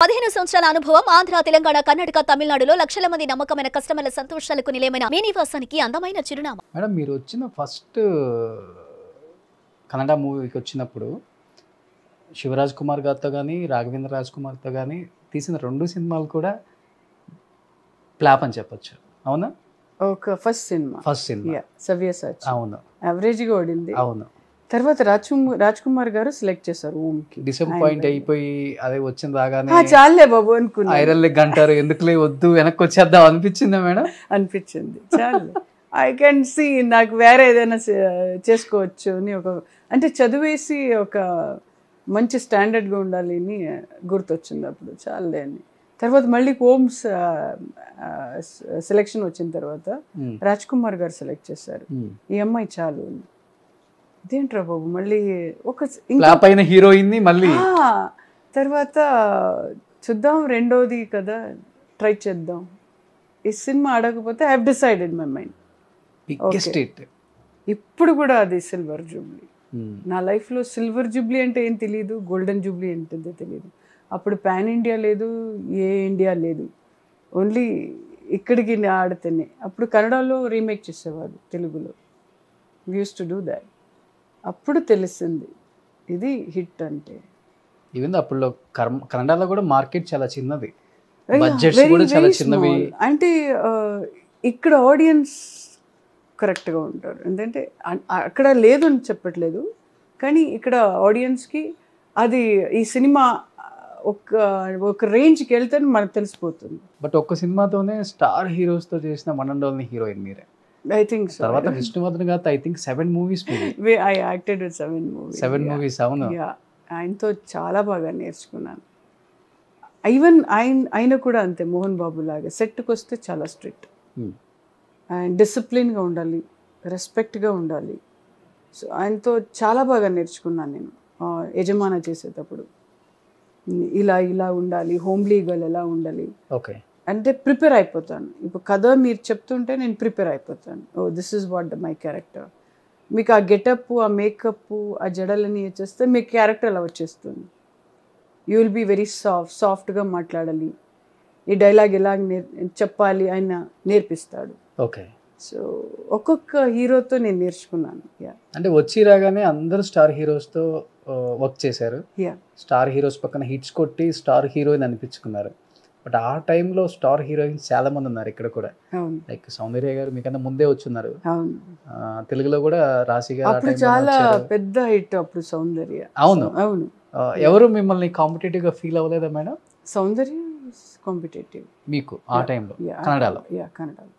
15 సంవత్సరాల అనుభవం ఆంధ్ర, తెలంగాణ, కర్ణాటక, తమిళనాడులో లక్షల మంది నమ్మకమైన కస్టమర్ల సంతోషాలకు నిలయమైన మీ నివాసానికి అందమైన చిరునామా. మేడం మీరు వచ్చిన ఫస్ట్ కన్నడ మూవీకి వచ్చినప్పుడు శివరాజ్ కుమార్ గారితో కానీ రాఘవేంద్ర రాజ్ కుమార్తో కానీ తీసిన 2 సినిమాలు కూడా ఫ్లాప్ అని చెప్పొచ్చు, అవునా? ఒక ఫస్ట్ సినిమా సవ్యసాచి అవును, యావరేజ్గా ఓడింది. అవును. తర్వాత రాజ్ కుమార్ గారు సెలెక్ట్ చేశారు ఓంకి. డిసప్పాయింట్ అయిపోయి అదే వచ్చిన రాగానే చాలే బాబు అనుకున్నా, ఐరన్ లెగ్ అంటారు, ఎందుకులే వద్దు వెనక్కి వచ్చేద్దాం అనిపించిందా మేడం? అనిపించింది. చాలు, ఐ కెన్ సీ నాకు వేరే ఏదైనా చేసుకోవచ్చు అని అంటే చదివేసి ఒక మంచి స్టాండర్డ్గా ఉండాలి అని గుర్తొచ్చింది అప్పుడు. చాలే అని తర్వాత మళ్ళీ హోమ్స్ సెలెక్షన్ వచ్చిన తర్వాత రాజ్ కుమార్ గారు సెలెక్ట్ చేశారు. ఈ అమ్మాయి చాలు అని. ఇదేంట్రా బాబు మళ్ళీ ఒక హీరోయిన్ మళ్ళీ తర్వాత చూద్దాం, రెండోది కదా ట్రై చేద్దాం. ఈ సినిమా ఆడకపోతే I have decided my mind. ఇప్పుడు కూడా అది సిల్వర్ జూబ్లీ. నా లైఫ్లో సిల్వర్ జూబ్లీ అంటే ఏం తెలియదు, గోల్డెన్ జూబ్లీ ఏంటంటే తెలియదు. అప్పుడు పాన్ ఇండియా లేదు, ఏ ఇండియా లేదు, ఓన్లీ ఇక్కడికి ఆడితేనే. అప్పుడు కన్నడలో రీమేక్ చేసేవాడు, తెలుగులో యూస్ టు డూ దాట్. అప్పుడు తెలిసింది ఇది హిట్ అంటే. ఈవెన్ అప్పుడు కన్నడలో కూడా మార్కెట్ చాలా చిన్నది, బడ్జెట్స్ కూడా చాలా చిన్నవి. అంటే ఇక్కడ ఆడియన్స్ కరెక్ట్గా ఉంటారు, ఎందుకంటే అక్కడ లేదు అని చెప్పట్లేదు, కానీ ఇక్కడ ఆడియన్స్కి అది ఈ సినిమా ఒక రేంజ్కి వెళ్తే మనకు తెలిసిపోతుంది. బట్ ఒక్క సినిమాతోనే స్టార్ హీరోస్తో చేసిన వన్ అండ్ ఓన్లీ హీరోయిన్ మీరే. I think so. తర్వాత విష్ణువర్ధన్ గారితో I think 7 movies I acted with 7 movies. 7 movies, అవును. ఆయనతో చాలా బాగా నేర్చుకున్నాను. ఈవెన్ ఆయన కూడా అంతే, మోహన్ బాబు లాగా సెట్కి వస్తే చాలా స్ట్రిక్ట్ అండ్ డిసిప్లిన్గా ఉండాలి, రెస్పెక్ట్గా ఉండాలి. సో ఆయనతో చాలా బాగా నేర్చుకున్నాను నేను. యజమాన చేసేటప్పుడు ఇలా ఉండాలి, హోమ్లీ గర్ల్ ఎలా ఉండాలి, ఓకే అంటే ప్రిపేర్ అయిపోతాను. ఇప్పుడు కథ మీరు చెప్తుంటే నేను ప్రిపేర్ అయిపోతాను. Oh this is what my character. మీకు ఆ గెటప్, ఆ మేకప్, ఆ జడలని వచ్చేస్తే మీ క్యారెక్టర్ అలా వచ్చేస్తుంది. యూ విల్ బీ వెరీ సాఫ్ట్గా మాట్లాడాలి, ఈ డైలాగ్ ఎలా చెప్పాలి ఆయన నేర్పిస్తాడు. ఓకే. సో ఒక్కొక్క హీరోతో నేను నేర్చుకున్నాను. అంటే వచ్చి రాగానే అందరూ స్టార్ హీరోస్తో వర్క్ చేశారు. స్టార్ హీరోస్ పక్కన హిట్స్ కొట్టి స్టార్ హీరోయిన్ అనిపించుకున్నారు. బట్ ఆ టైంలో స్టార్ హీరోయిన్స్ చాలా మంది ఉన్నారు ఇక్కడ కూడా. లైక్ సౌందర్య గారు మీకన్నా ముందే వచ్చున్నారు. తెలుగులో కూడా రాశి గారు చాలా పెద్ద హిట్ అప్పుడు సౌందర్య. అవును అవును. ఎవరు మిమ్మల్ని కాంపిటేటివ్ గా ఫీల్ అవ్వలేదా మేడం? సౌందర్య కాంపిటేటివ్ మీకు ఆ టైంలో కన్నడలో? కన్నడలో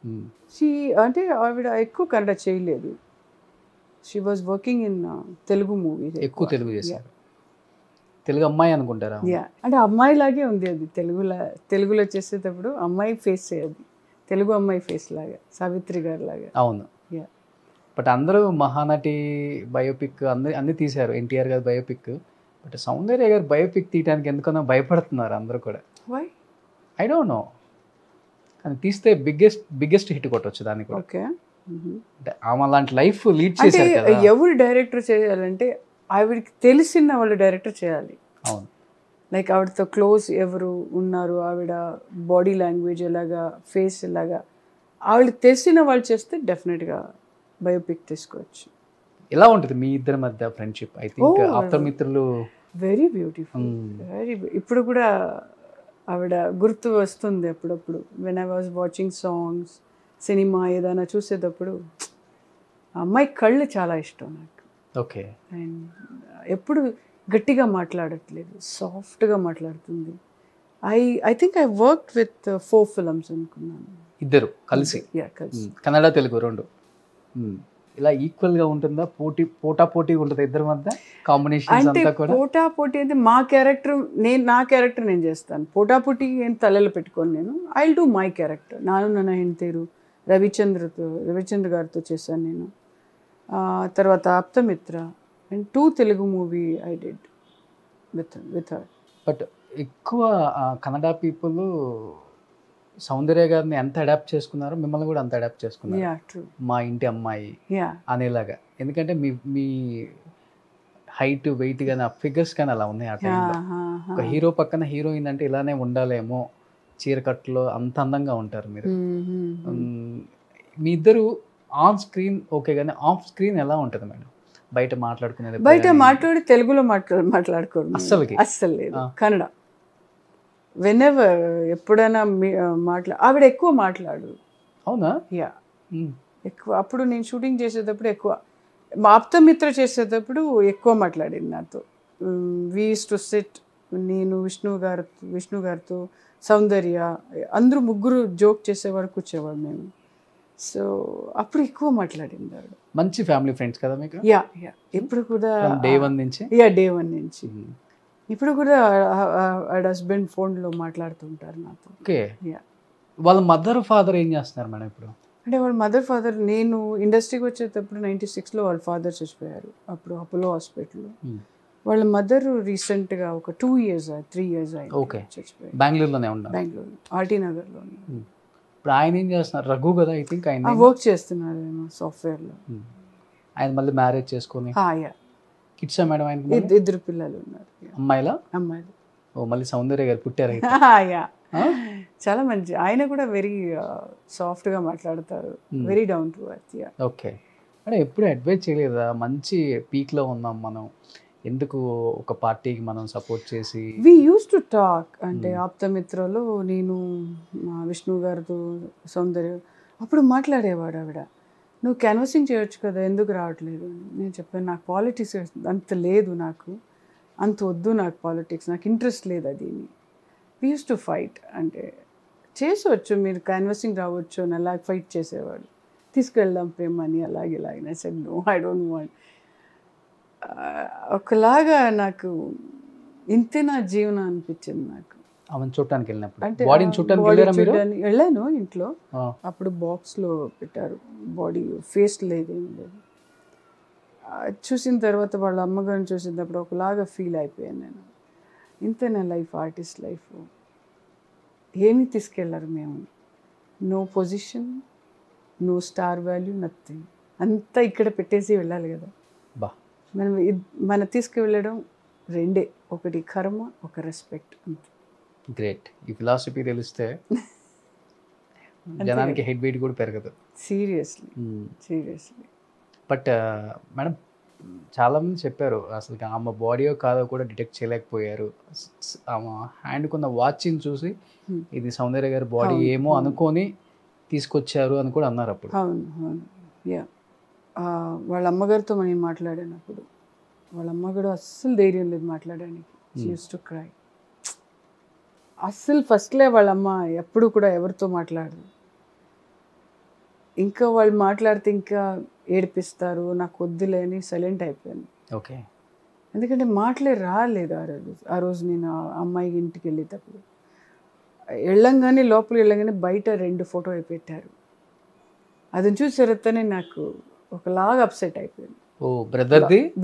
అంటే ఆవిడ ఎక్కువ కన్నడ చేయలేదు. She was working in Telugu movie, ఎక్కువ తెలుగు చేశారు. తెలుగు అమ్మాయి అనుకుంటారా? అంటే అమ్మాయి లాగే ఉంది అది. తెలుగులో చేసేటప్పుడు అమ్మాయి ఫేస్ అది, తెలుగు అమ్మాయి ఫేస్ లాగా, సావిత్రి గారి లాగా. అవును. బట్ అందరూ మహానటి బయోపిక్ అన్ని తీశారు, ఎన్టీఆర్ గారి బయోపిక్. బట్ సౌందర్య గారి బయోపిక్ తీయడానికి ఎందుకన్నా భయపడుతున్నారు అందరూ కూడా. వై ఐ డోంట్ నో, కానీ తీస్తే బిగ్గెస్ట్ హిట్ కొట్టవచ్చు దానికి కూడా. ఓకే. అంటే ఆమె అలాంటి లైఫ్ లీడ్ చేశారు కదా. ఎవరు డైరెక్టర్ చేయాలంటే ఆవిడకి తెలిసిన వాళ్ళు డైరెక్టర్ చేయాలి. అవును. లైక్ ఆవిడతో క్లోజ్ ఎవరు ఉన్నారు, ఆవిడ బాడీ లాంగ్వేజ్ ఎలాగా, ఫేస్ ఎలాగా, ఆవిడకి తెలిసిన వాళ్ళు చేస్తే డెఫినెట్గా బయోపిక్ తీసుకోవచ్చు. ఎలా ఉంటుంది మీ ఇద్దరి మధ్య ఫ్రెండ్షిప్? ఐ థింక్ ఆప్త మిత్రులు వెరీ బ్యూటిఫుల్, ఇప్పుడు కూడా ఆవిడ గుర్తు వస్తుంది అప్పుడప్పుడు. When I was watching songs, cinema ఏదైనా చూసేటప్పుడు అమ్మాయి కళ్ళు చాలా ఇష్టం నాకు. ఓకే. అండ్ ఎప్పుడు గట్టిగా మాట్లాడట్లేదు, సాఫ్ట్గా మాట్లాడుతుంది. I think I worked with 4 films అనుకున్నాను. ఇద్దరు కలిసి కన్నడ తెలుగు 2 ఇలా ఈక్వల్గా ఉంటుందా? పోటీ ఉంటుంది ఇద్దరి మధ్య కాంబినేషన్? అంటే పోటీ అంటే నా క్యారెక్టర్ నేను చేస్తాను. పోటీ ఏం తలలో పెట్టుకోను నేను. I will do my character. Naanu Nanna Hendthiru Ravichandra గారితో చేశాను నేను. తర్వాత Apthamitra and 2 Telugu movie I did with her. But ఎక్కువ కన్నడ పీపుల్ సౌందర్య గారిని ఎంత అడాప్ట్ చేసుకున్నారో మిమ్మల్ని కూడా అంత అడాప్ట్ చేసుకున్నారు. మా ఇంటి అమ్మాయి అనేలాగా. ఎందుకంటే మీ హైట్ వెయిట్ కానీ ఆ ఫిగర్స్ కానీ అలా ఉన్నాయి ఆ టైంలో. ఒక హీరో పక్కన హీరోయిన్ అంటే ఇలానే ఉండాలేమో, చీరకట్టులో అంత అందంగా ఉంటారు మీరు. మీ ఇద్దరు ఆన్ స్క్రీన్ ఓకే, కానీ ఆఫ్ స్క్రీన్ ఎలా ఉంటుంది మేడం? బయట మాట్లాడుకునేది బయట మాట్లాడి తెలుగులో మాట్లాడుకోరు అస్సలు లేదు, కన్నడ. వెనెవర్ ఎప్పుడైనా ఆవిడ ఎక్కువ మాట్లాడు. అవునా? యా, ఎక్కువ. అప్పుడు నేను షూటింగ్ చేసేటప్పుడు ఎక్కువ, మా ఆప్తమిత్ర చేసేటప్పుడు ఎక్కువ మాట్లాడింది నాతో. వి యూస్ టు సిట్, నేను విష్ణు గారితో సౌందర్య అందరూ ముగ్గురు జోక్ చేసేవాడు, కూర్చేవాడు మేము. సో అప్పుడు ఎక్కువ మాట్లాడింది ఆవిడ. మంచి ఫ్యామిలీ ఫ్రెండ్స్ కదా మీకు? యా యా, ఇప్పుడు కూడా డే వన్ నుంచి. యా, డే వన్ నుంచి. ఇప్పుడు కూడా హస్బెండ్ ఫోన్లో మాట్లాడుతుంటారు నాతో. ఓకే. యా. వాళ్ళ మదర్ ఫాదర్ ఏం చేస్తున్నారు మేడం ఇప్పుడు? అంటే వాళ్ళ మదర్ ఫాదర్, నేను ఇండస్ట్రీకి వచ్చేటప్పుడు 96లో వాళ్ళ ఫాదర్ చచ్చిపోయారు. అప్పుడు అపోలో హాస్పిటల్లో. వాళ్ళ మదర్ రీసెంట్గా ఒక 2 years 3 years ఓకే చచ్చిపోయారు. బెంగళూరులోనే ఉన్నారు. బెంగళూరు ఆర్టీ నగర్లో. ఇప్పుడు ఆయన ఏం చేస్తున్నారు? రఘు కదా ఐ థింక్ ఆయన వర్క్ చేస్తున్నారు సాఫ్ట్వేర్లో. ఆయన మళ్ళీ మ్యారేజ్ చేసుకొని యా. కిడ్సా మేడం ఆయనకి? 2 పిల్లలు ఉన్నారు. అమ్మాయిలా? అమ్మాయిలు. ఓ, మళ్ళీ సౌందర్య గారు పుట్టారు అయితే. యా, చాలా మంచి. ఆయన కూడా వెరీ సాఫ్ట్గా మాట్లాడతారు, very down to earth. Yeah. Okay. అంటే ఎప్పుడు అడ్వైజ్ చేయలేదా? మంచి పీక్లో ఉన్నాం మనం, ఎందుకు ఒక పార్టీకి మనం సపోర్ట్ చేసి? వి యూస్ టు టాక్. అంటే ఆప్తమిత్రలో నేను విష్ణు గారితో సౌందర్య అప్పుడు మాట్లాడేవాడు. ఆవిడ, నువ్వు క్యాన్వసింగ్ చేయొచ్చు కదా, ఎందుకు రావట్లేదు? నేను చెప్పాను, నాకు పాలిటిక్స్ అంత లేదు, నాకు అంత వద్దు, నాకు పాలిటిక్స్, నాకు ఇంట్రెస్ట్ లేదు అది. వి యూస్ టు ఫైట్. అంటే చేసవచ్చు, మీరు క్యాన్వసింగ్ రావచ్చు అని అలా ఫైట్ చేసేవాడు. తీసుకెళ్దాం ప్రేమ అని అలాగే ఇలాగే. Said no, I don't want. ఒకలాగా నాకు ఇంతే నా జీవనం అనిపించింది నాకు. ఆమెను చూడటానికి వెళ్ళినప్పుడు, అంటే బాడీని చూడటానికి వెళ్ళారా మీరు? వెళ్ళాను ఇంట్లో. అప్పుడు బాక్స్లో పెట్టారు బాడీ, ఫేస్ లేదేం లేదు. చూసిన తర్వాత వాళ్ళ అమ్మగారిని చూసినప్పుడు ఒకలాగా ఫీల్ అయిపోయాను నేను. ఇంతే నా లైఫ్, ఆర్టిస్ట్ లైఫ్. ఏమీ తీసుకెళ్ళారు మేము. No position, no star value, nothing. అంతా ఇక్కడ పెట్టేసి వెళ్ళాలి కదా. బా, మన తీసుకువెళ్ళడం రెండే, ఒకటి కర్మ, ఒక రెస్పెక్ట్, అంతే. గ్రేట్. ఈ ఫిలాసఫీ తెలిస్తే జనానికి హెడ్ వెయిట్ కూడా పెరగదు. సీరియస్లీ. బట్ మేడం, చాలామంది చెప్పారు అసలు ఆమె బాడీయో కాదో కూడా డిటెక్ట్ చేయలేకపోయారు. ఆమె హ్యాండ్కి ఉన్న వాచ్ని చూసి ఇది సౌందర్య గారి బాడీ ఏమో అనుకొని తీసుకొచ్చారు అని కూడా అన్నారు అప్పుడు. అవును అవును. యా, వాళ్ళ అమ్మగారితో నేను మాట్లాడానప్పుడు, వాళ్ళ అమ్మగారు అస్సలు ధైర్యం లేదు మాట్లాడడానికి. She used to cry. అస్సలు ఫస్ట్లే వాళ్ళ అమ్మ ఎప్పుడు కూడా ఎవరితో మాట్లాడదు. ఇంకా వాళ్ళు మాట్లాడితే ఇంకా ఏడిపిస్తారు, నాకు వద్దులే అని సైలెంట్ అయిపోయాను. ఓకే. ఎందుకంటే మాటలే రాలేదు ఆ రోజు నేను అమ్మాయి ఇంటికి వెళ్ళేటప్పుడు. వెళ్ళంగానే లోపలికి వెళ్ళంగానే బయట 2 ఫోటోలు పెట్టారు. అది చూసేరతనే నాకు ఒకలాగా అప్సెట్ అయిపోయింది. ఓ,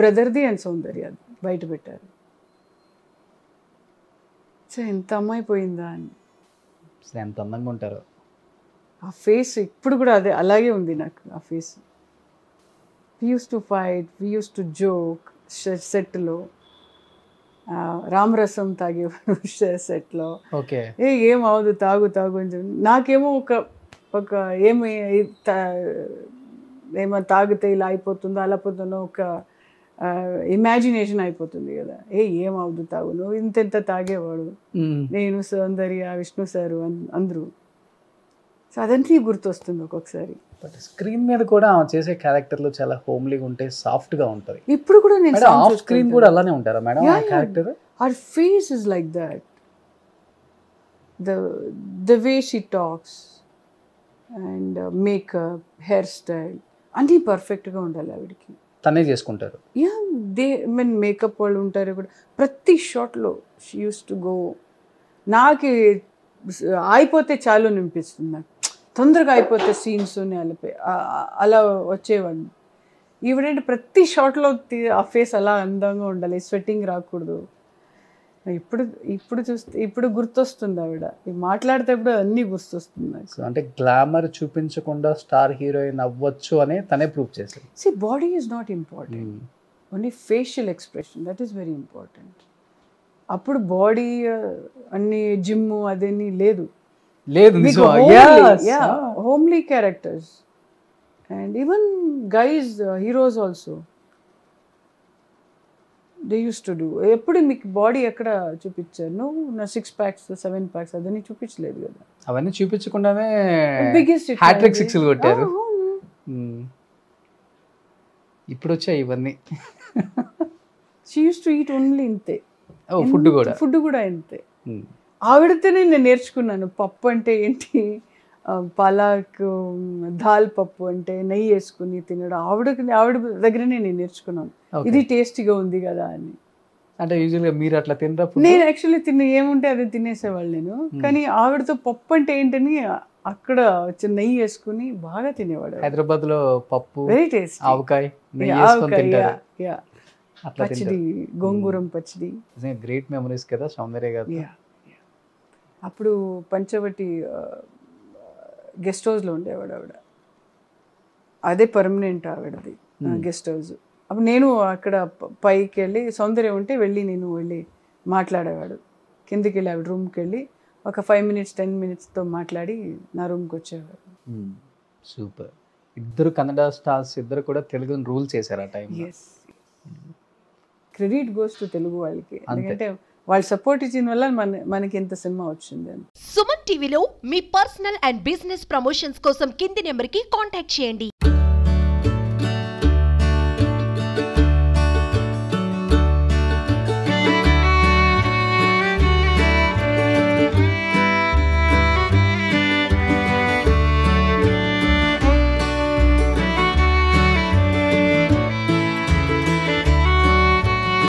బ్రదర్ది అండ్ సౌందర్య బయట పెట్టారు. సో ఎంత అమ్మాయి పోయిందా అని. ఎంత అందంగా ఉంటారు. ఆ ఫేస్ ఇప్పుడు కూడా అదే అలాగే ఉంది నాకు ఆ face. We use to fight, we use to joke సెట్లో. రామరసం తాగేవాడు సెట్లో. ఓకే. ఏం అవదు, తాగు అని చెప్పి. నాకేమో ఒక ఏమో తాగితే ఇలా అయిపోతుందో అలా పోతుందో ఒక ఇమాజినేషన్ అయిపోతుంది కదా. ఏమవుదు, తాగు, నువ్వు ఇంత తాగేవాడు, నేను, సౌందర్య, విష్ణు సారు అందరూ. సో అదంతా గుర్తొస్తుంది ఒక్కొక్కసారి. బట్ స్క్రీన్ మీద కూడా ఆమె చేసే క్యారెక్టర్లు చాలా హోమ్లీగా ఉంటాయి, సాఫ్ట్గా ఉంటుంది. ఇప్పుడు కూడా నేను ఆఫ్ స్క్రీన్ కూడా అలానే ఉంటారా మేడం ఆ character? Her face is like that. The way she talks and makeup, hair style అన్నీ పర్ఫెక్ట్గా ఉండాలి ఆవిడకి. తనే చేసుకుంటారు. యా, మేకప్ వాళ్ళు ఉంటారు కూడా. ప్రతి షాట్లో షీ యూస్ టు గో. నాకు అయిపోతే చాలు అనిపిస్తుంది, నాకు తొందరగా అయిపోతే సీన్స్ అలా వచ్చేవాడిని. ఈవిడంటే ప్రతి షాట్లో ఆ ఫేస్ అలా అందంగా ఉండాలి, స్వెట్టింగ్ రాకూడదు. ఇప్పుడు గుర్తొస్తుంది ఆవిడ మాట్లాడితే కూడా అన్నీ గుర్తొస్తుంది. అంటే గ్లామర్ చూపించకుండా స్టార్ హీరోయిన్ అవ్వచ్చు అని తనే ప్రూవ్ చేసింది. See, body is not important. Only facial expression, that is very important. అప్పుడు బాడీ అన్ని జిమ్ అదేని లేదు, లేదు homely characters. And even guys heroes also they use to do. ఎప్పుడు మీకు బాడీ ఎక్కడ చూపించారు? నువ్వు నా 6 packs 7 packs అదని చూపించలేదు కదా. అవన్నీ చూపించకుండానే బిగ్గెస్ట్ హ్యాట్రిక్ 6లు కొట్టారు. ఇప్పుడు వచ్చాయి ఇవన్నీ. She use to eat only ఇంతే. ఫుడ్ కూడా ఇంతే. ఆవిడతోనే నేను నేర్చుకున్నాను పప్పు అంటే ఏంటి, పాలక్ దాల్ పప్పు అంటే నెయ్యి వేసుకుని తినడం. ఆవిడ దగ్గరనే నేను నేర్చుకున్నాను ఇది టేస్టీగా ఉంది కదా అని. అంటే యూజువల్గా మీరు అట్లా తినరా? నేను యాక్చువల్లీ ఏముంటే అది తినేసేవాళ్ళు నేను. కానీ ఆవిడతో పప్పు అంటే ఏంటని అక్కడ నెయ్యి వేసుకుని బాగా తినేవాడు. హైదరాబాద్ లో పప్పు, వెరీ టేస్ట్, ఆవకాయ, పచ్చడి, గోంగూరం పచ్చడి. గ్రేట్ మెమరీస్ కదా సౌందర్య గారు. అప్పుడు పంచవటి గెస్ట్ హౌస్లో ఉండేవాడు ఆవిడ. అదే పర్మనెంట్ ఆవిడది గెస్ట్ హౌస్. అప్పుడు నేను అక్కడ పైకి వెళ్ళి సౌందర్యం ఉంటే నేను వెళ్ళి మాట్లాడేవాడు. కిందికి వెళ్ళి ఆవిడ రూమ్కి వెళ్ళి ఒక 5 minutes 10 minutesతో మాట్లాడి నా రూమ్కి వచ్చేవాడు. సూపర్. ఇద్దరు కన్నడ స్టార్స్, ఇద్దరు కూడా తెలుగుని రూల్ చేశారు ఆ time. Credit goes to Telugu వాళ్ళకి, ఎందుకంటే వాళ్ళు సపోర్ట్ ఇచ్చిన వల్ల మనకి ఇంత సినిమా వచ్చింది అని. సుమన్ టీవీలో మీ పర్సనల్ అండ్ బిజినెస్ ప్రమోషన్స్ కోసం కింది నెంబర్కి కాంటాక్ట్ చేయండి.